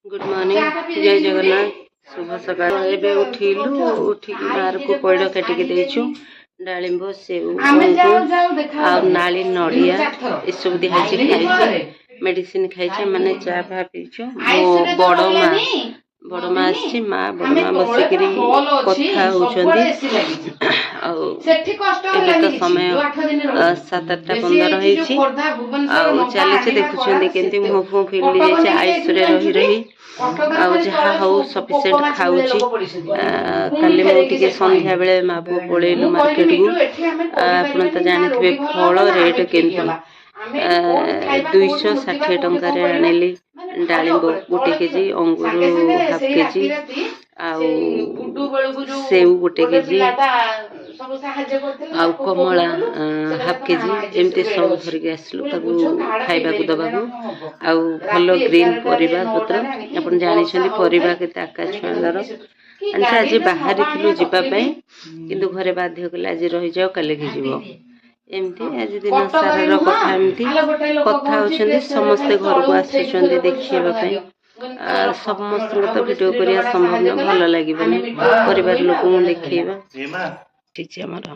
good morning जय जगन्नाथ शुभ सकाळ एबे उठिलु उठिक बाहर को पैड़ काटिक देचु डालिंब सेव आ नाली नड़िया ये सब दिहाची खाई मेडिसिन खाई माने चा फा पीचु मो बड़ माँ आसी माँ बड़ माँ बसिक कथा होउछंदी तो समय 7:15 चली देखुं केमती मुह फुह फिली जाए आईसीयू रही रही जहाँ हूँ सफिसीयंट खाऊँगी काली मुझे संध्या बेले माँ पु पलैलु मार्केट को आप तो जानते फल रेट केमती 260 टंकार आनिली डालिंब 1 केजी अंगूर हाफ केजी सेव 1 केजी आ कमला हाफ केजी एमती सब धरिक आसलु खाइबा को दबा भल ग्रीन परिबा पत्र आपन जानिछन्ती परिबा केते आकाश छुआंदार अंत आज बाहरी थिलु जिबा पई किंतु घरे बाध्य कले आज रहि जाओ काले के जीवो एमती आज दिन सारा कथा एमती कथा होछन्ती समस्त घर को आसुछन्ती देखिबा पई समस्त तो वीडियो करिया संभव न भल लागिबनी परिवार लोक को देखिबा ठीक छै हमरा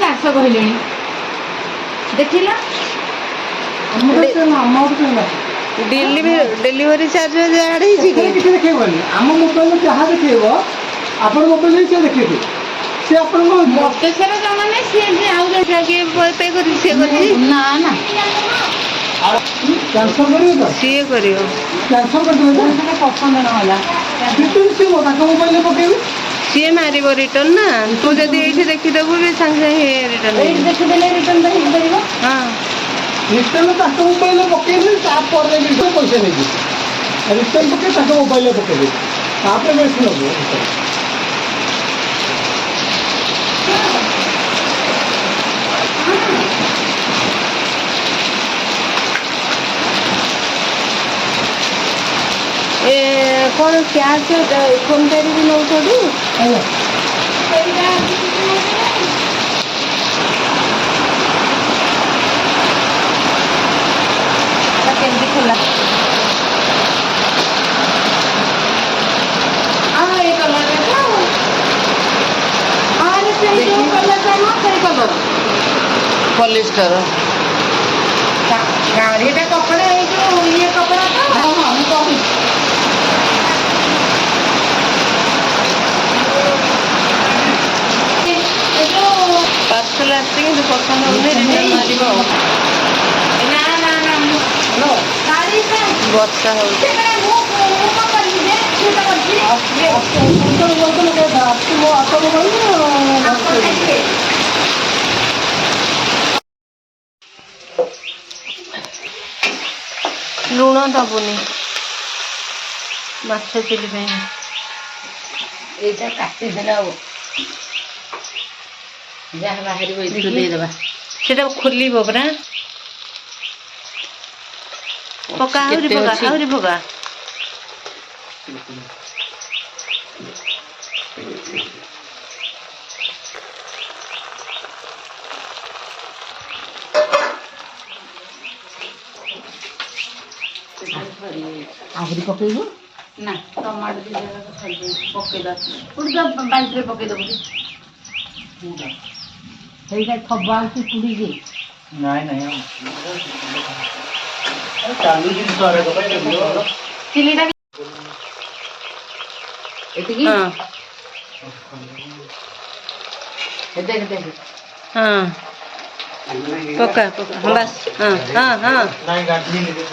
चाष कहले देखिला डेलीवरी चार्ज ऐड होई कि देखैबनी हम मोबाइल जहाँ देखैबो अपन मोबाइल से देखैबो से अपन मते सेरा जमा नै से जे आउ जाके पे करी से करी ना ना कैंसल करियो सी करियो कैंसल कर दो से पसंद न होला रिटर्न से मोटा मोबाइल पकेबी सी मारिबो रिटर्न ना तू जदी एठी देखि देबो बे संग हे रिटर्न एठी देखि देले रिटर्न दे परिबो हां रिटर्न ताको मोबाइल पकेबी ता पर रिटर्न पैसा नै रिटर्न पके ताको मोबाइल पकेबी आपने मेस लगो कौन कैश फोन पे भी नौ छोड़ी केमती खोला ये कलर है से जो कलर है ना सही कलर पॉलिस्टर गाड़ी का कपड़ा है जो ये कपड़ा था हां हम कॉपी पार्सल आसी कि पसंद होने रिटर्न मारिबो ना ना ना नो गाड़ी से वर्षा हो लुण दबुनी माछ चिली पे एटा काटी देला जहाँ बाहर देदेबा सेटा खोलिबो परा पका आउरी पका आहुरी पकेबो ना टमाटर दे पकेदा पुडा बाल्टी रे पके दबो ସେଇଟା ଥବା ଅଛି ପୁଡିକି ନାଇଁ ନାଇଁ ଚାଲୁ ଜିନିଷ ଆରେ କପାଇଁ ଦେବ ଚିଲିଟା ଏତିକି हां देख हां पका पका बस हां हां हां नहीं गाड़ी ले दे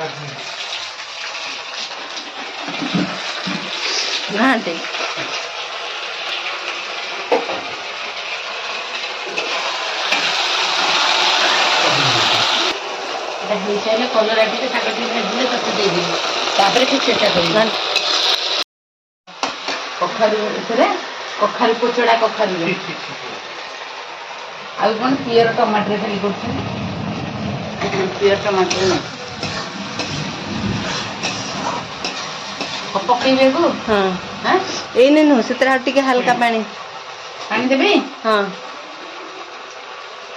घाटे चले कलर आटे भाजिले तक देदेवी तापर ठीक चेष्टा कर कखारू कखारू पोचड़ा कखारू ଆଉ କ'ଣ ପିଓର ଟମାଟୋରେ ଖାଲି କରୁଛନ୍ତି ପିଓର ଟମାଟୋ ନା ପକେଇବେ କୁ ହଁ ହାଁ ଏଇନେ ନୁହଁ ସେଥିରେ ଆଉ ଟିକେ ହାଲକା ପାଣି ପାଣି ଦେବି ହଁ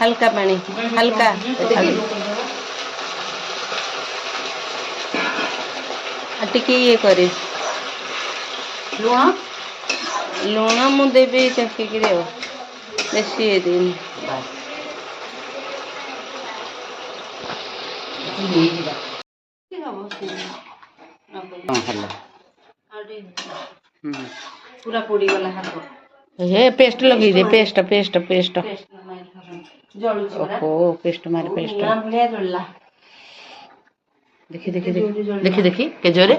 ହାଲକା ପାଣି ହାଲକା ଆଉ ଟିକେ ଇଏ କରି ଲୁଣ ଲୁଣ ମୁଁ ଦେବି ଚାଖିକିରି ଆଉ ବେଶୀ ଇଏ ଦେଇନି ହେଇଯିବା ଭଲ ପୁରା ପୋଡ଼ିଗଲା ହାତ ହେ ପେଷ୍ଟ ଲଗେଇଦେ ପେଷ୍ଟ ପେଷ୍ଟ ପେଷ୍ଟ ଜଳୁଛି ପରା ଓହୋ ପେଷ୍ଟ ମାର ପେଷ୍ଟ ନିଆଁ ଭଳିଆ ଜଳିଲା ଦେଖି ଦେଖି ଦେଖି ଦେଖି ଦେଖି କେ ଜୋରେ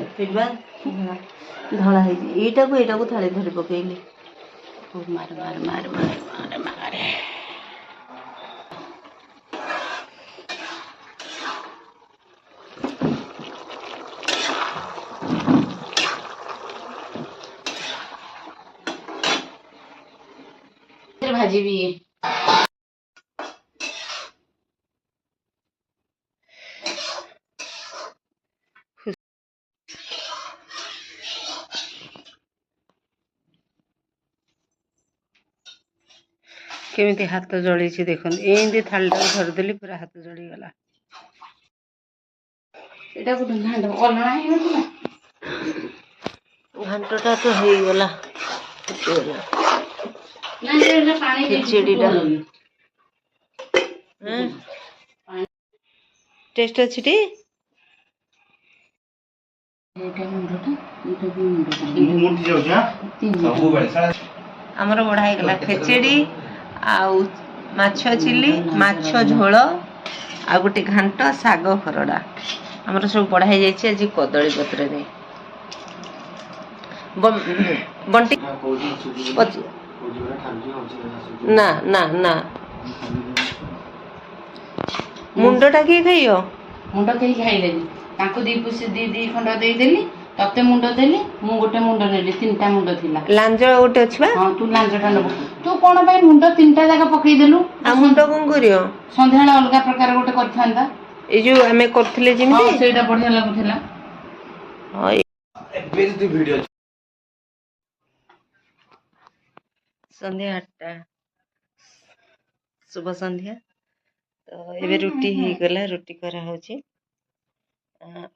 ଧଳା ହେଇଛି ଏଇଟାକୁ ଥାଳି ଧରି ପକେଇଲି ମାର ମାର ମାର ମାର ମାର ମାର ଭାଜିବି କେମିତି ହାତ ଜଳିଛି ଦେଖନ୍ତୁ ଏମିତି ଥାଳିଟାକୁ ଧରିଦେଲି ପୁରା ହାତ ଜଳିଗଲା ଏଇଟାକୁ ଅଲଣା ହେଇନଥିଲା ଘାଣ୍ଟଟା ତ ହେଇଗଲା ଖିଚେଡ଼ିଟା ଟେଷ୍ଟ ଅଛି ଟି ଆମର ବଢ଼ା ହେଇଗଲା ଖେଚେଡ଼ି ଆଉ ମାଛ ଚିଲି ମାଛ ଝୋଳ ଆଉ ଗୋଟେ ଘାଣ୍ଟ ଶାଗ ଖରଡ଼ା ଆମର ସବୁ ବଢ଼ା ହେଇଯାଇଛି ଆଜି କଦଳୀ ପତ୍ରରେ ବଣ୍ଟି ନା ନା ନା ମୁଣ୍ଡଟା କିଏ ଖାଇବ ମୁଣ୍ଡ କେହି ଖାଇଲେନି ତାଙ୍କୁ ଦି ଖଣ୍ଡ ଦେଇଦେଲି ତତେ ମୁଣ୍ଡ ଦେଲି ମୁଁ ଗୋଟେ ମୁଣ୍ଡ ନେଲି 3ଟା ମୁଣ୍ଡ ଥିଲା ଲାଞ୍ଜ ଗୋଟେ ଅଛି ବା ହଁ ତୁ ଲାଞ୍ଜଟା ନେବୁ ତୁ କ'ଣ ପାଇଁ ମୁଣ୍ଡ 3ଟା ଯାକ ପକେଇଦେଲୁ ଆଉ ମୁଣ୍ଡ କ'ଣ କରିବ ସନ୍ଧ୍ୟାବେଳେ ଅଲଗା ପ୍ରକାର ଗୋଟେ କରିଥାନ୍ତା ଏଇ ଯୋଉ ଆମେ କରିଥିଲେ ଯେମିତି ସେଇଟା ବଢିଆ ଲାଗୁଥିଲା ସନ୍ଧ୍ୟା 8ଟା ଶୁଭ ସନ୍ଧ୍ୟା ତ ଏବେ ରୁଟି ହେଇଗଲା ରୁଟି କରାହେଉଛି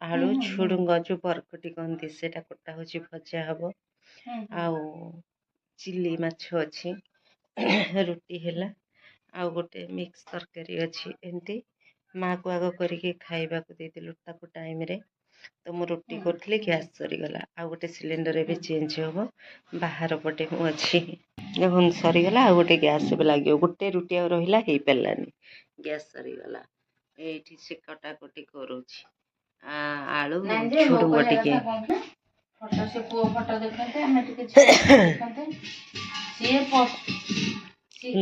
ଆଳୁ ଝୁଡୁଙ୍ଗ ଯୋଉ ବରକଟି କହନ୍ତି ସେଇଟା କଟା ହେଉଛି ଭଜା ହବ ଆଉ ଚିଲି ମାଛ ଅଛି ରୁଟି ହେଲା ଆଉ ଗୋଟେ ମିକ୍ସ ତରକାରୀ ଅଛି ଏମିତି ମାଆକୁ ଆଗ କରିକି ଖାଇବାକୁ ଦେଇଥିଲୁ ତାକୁ ଟାଇମରେ ତ ମୁଁ ରୁଟି କରିଥିଲି ଗ୍ୟାସ୍ ସରିଗଲା ଆଉ ଗୋଟେ ସିଲିଣ୍ଡର ଏବେ ଚେଞ୍ଜ ହେବ ବାହାର ପଟେ ମୁଁ ଅଛି ଦେଖନ୍ତୁ ସରିଗଲା ଆଉ ଗୋଟେ ଗ୍ୟାସ୍ ଏବେ ଲାଗିବ ଗୋଟେ ରୁଟି ଆଉ ରହିଲା ହେଇପାରିଲାନି ଗ୍ୟାସ୍ ସରିଗଲା ଏଇଠି ସେ କଟାକଟି କରୁଛି ଆଳୁ ଝୁଡୁଙ୍ଗ ଟିକେ ସେ ପୁଅ ଫଟୋ ଦେଖନ୍ତେ ଆମେ ଟିକେ ଦେଖନ୍ତେ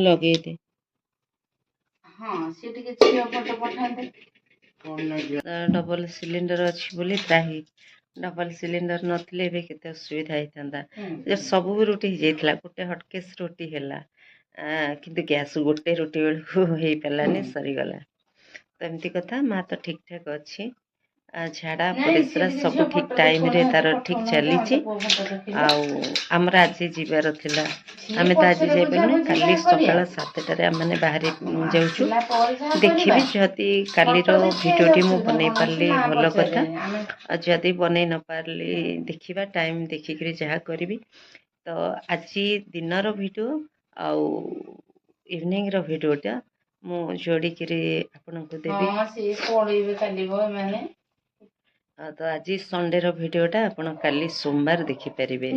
ଲଗେଇଦେ ହଁ ସିଏ ଟିକେ ଝିଅ ଫଟୋ ପଠାନ୍ତେ ଡବଲ ସିଲିଣ୍ଡର ଅଛି ବୋଲି ତ୍ରାହି ଡବଲ ସିଲିଣ୍ଡର ନଥିଲେ ଏବେ କେତେ ଅସୁବିଧା ହେଇଥାନ୍ତା ସବୁ ବି ରୁଟି ହେଇଯାଇଥିଲା ଗୋଟେ ହଟକେସ୍ ରୁଟି ହେଲା କିନ୍ତୁ ଗ୍ୟାସ୍ ଗୋଟେ ରୁଟି ବେଳକୁ ହେଇପାରିଲାନି ସରିଗଲା ତ ଏମିତି କଥା ମା ତ ଠିକ୍ ଠାକ୍ ଅଛି ଝାଡ଼ା ପରିସ୍ରା ସବୁ ଠିକ୍ ଟାଇମରେ ତାର ଠିକ୍ ଚାଲିଛି ଆଉ ଆମର ଆଜି ଯିବାର ଥିଲା ଆମେ ତ ଆଜି ଯାଇପାରିଲୁ କାଲି ସକାଳ 7ଟାରେ ଆମେମାନେ ବାହାରି ଯାଉଛୁ ଦେଖିବି ଯଦି କାଲିର ଭିଡ଼ିଓଟି ମୁଁ ବନେଇ ପାରିଲି ଭଲ କଥା ଆଉ ଯଦି ବନେଇ ନ ପାରିଲି ଦେଖିବା ଟାଇମ୍ ଦେଖିକିରି ଯାହା କରିବି ତ ଆଜି ଦିନର ଭିଡ଼ିଓ ଆଉ ଇଭିନିଂର ଭିଡ଼ିଓଟା ମୁଁ ଯୋଡ଼ିକିରି ଆପଣଙ୍କୁ ଦେବି ତ ଆଜି ସଣ୍ଡେର ଭିଡ଼ିଓଟା ଆପଣ କାଲି ସୋମବାର ଦେଖିପାରିବେ